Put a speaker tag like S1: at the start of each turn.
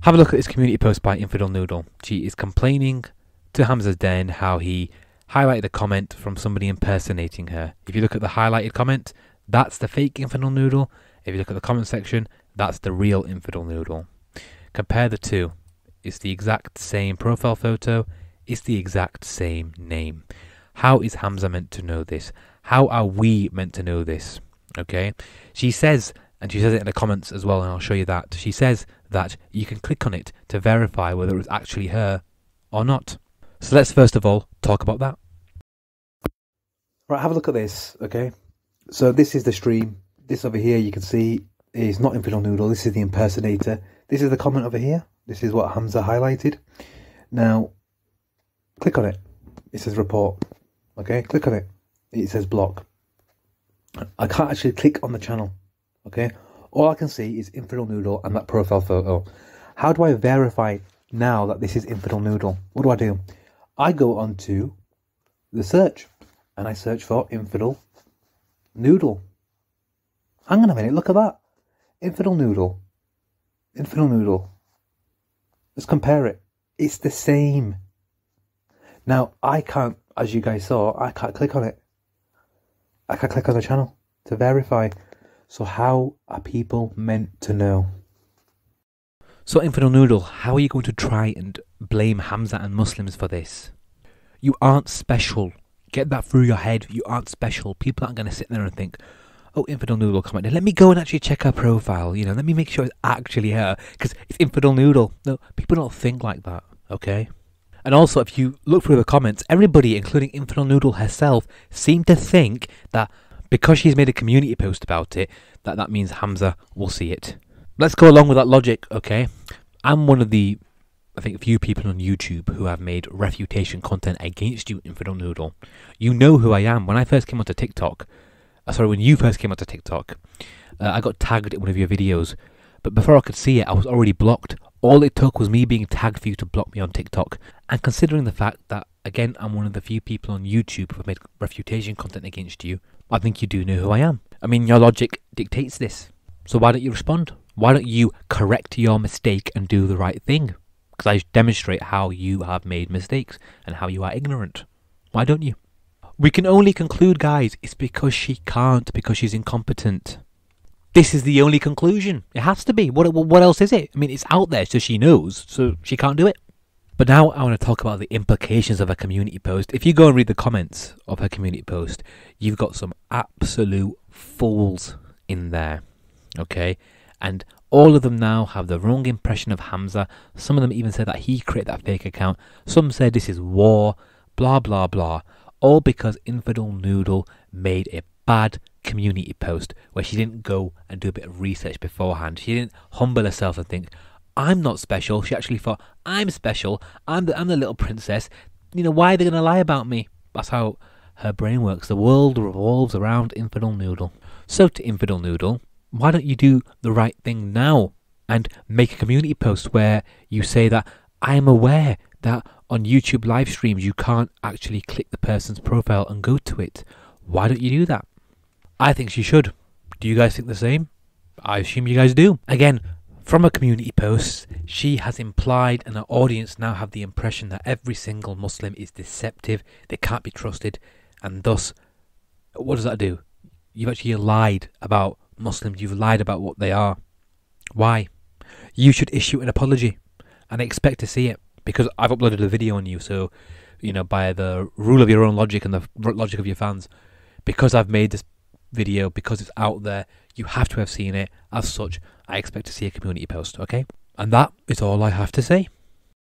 S1: Have a look at this community post by Infidel Noodle. She is complaining to Hamzas Den how he highlighted a comment from somebody impersonating her. If you look at the highlighted comment, that's the fake Infidel Noodle. If you look at the comment section, that's the real Infidel Noodle. Compare the two. It's the exact same profile photo. It's the exact same name. How is Hamza meant to know this? How are we meant to know this? Okay. She says, and she says it in the comments as well, and I'll show you that. She says that you can click on it to verify whether it was actually her or not. So let's first of all talk about that. Right, have a look at this, okay? So this is the stream. This over here you can see is not Infidel Noodle. This is the impersonator. This is the comment over here. This is what Hamza highlighted. Now, click on it. It says report. Okay, click on it. It says block. I can't actually click on the channel. Okay, all I can see is Infidel Noodle and that profile photo. How do I verify now that this is Infidel Noodle? What do? I go onto the search and I search for Infidel Noodle. Hang on a minute, look at that. Infidel Noodle. Infidel Noodle. Let's compare it. It's the same. Now, I can't, as you guys saw, I can't click on it. I can't click on the channel to verify. So how are people meant to know? So Infidel Noodle, how are you going to try and blame Hamza and Muslims for this? You aren't special. Get that through your head. You aren't special. People aren't going to sit there and think, oh, Infidel Noodle commented. Let me go and actually check her profile. You know, let me make sure it's actually her. Because it's Infidel Noodle. No, people don't think like that. Okay? And also, if you look through the comments, everybody, including Infidel Noodle herself, seemed to think that because she's made a community post about it, that means Hamza will see it. Let's go along with that logic, okay? I'm one of the, I think, few people on YouTube who have made refutation content against you, Infidel Noodle. You know who I am. When I first came onto TikTok, when you first came onto TikTok, I got tagged in one of your videos. But before I could see it, I was already blocked. All it took was me being tagged for you to block me on TikTok. And considering the fact that, again, I'm one of the few people on YouTube who have made refutation content against you, I think you do know who I am. I mean, your logic dictates this. So why don't you respond? Why don't you correct your mistake and do the right thing? Because I demonstrate how you have made mistakes and how you are ignorant. Why don't you? We can only conclude, guys, it's because she can't, because she's incompetent. This is the only conclusion. It has to be. What else is it? I mean, it's out there, so she knows, so she can't do it. But now I want to talk about the implications of a community post. If you go and read the comments of her community post, you've got some absolute fools in there, okay? And all of them now have the wrong impression of Hamza. Some of them even said that he created that fake account. Some said this is war, blah, blah, blah. All because Infidel Noodle made a bad community post where she didn't go and do a bit of research beforehand. She didn't humble herself and think, I'm not special. She actually thought, I'm special. I'm the little princess. You know, why are they going to lie about me? That's how her brain works. The world revolves around Infidel Noodle. So to Infidel Noodle, why don't you do the right thing now and make a community post where you say that I am aware that on YouTube live streams you can't actually click the person's profile and go to it. Why don't you do that? I think she should. Do you guys think the same? I assume you guys do. Again, from a community post, she has implied, and her audience now have the impression that every single Muslim is deceptive, they can't be trusted, and thus, what does that do? You've actually lied about Muslims, you've lied about what they are. Why? You should issue an apology, and I expect to see it, because I've uploaded a video on you, so, you know, by the rule of your own logic and the logic of your fans, because I've made this video, because it's out there, you have to have seen it. As such, I expect to see a community post, okay? And that is all I have to say.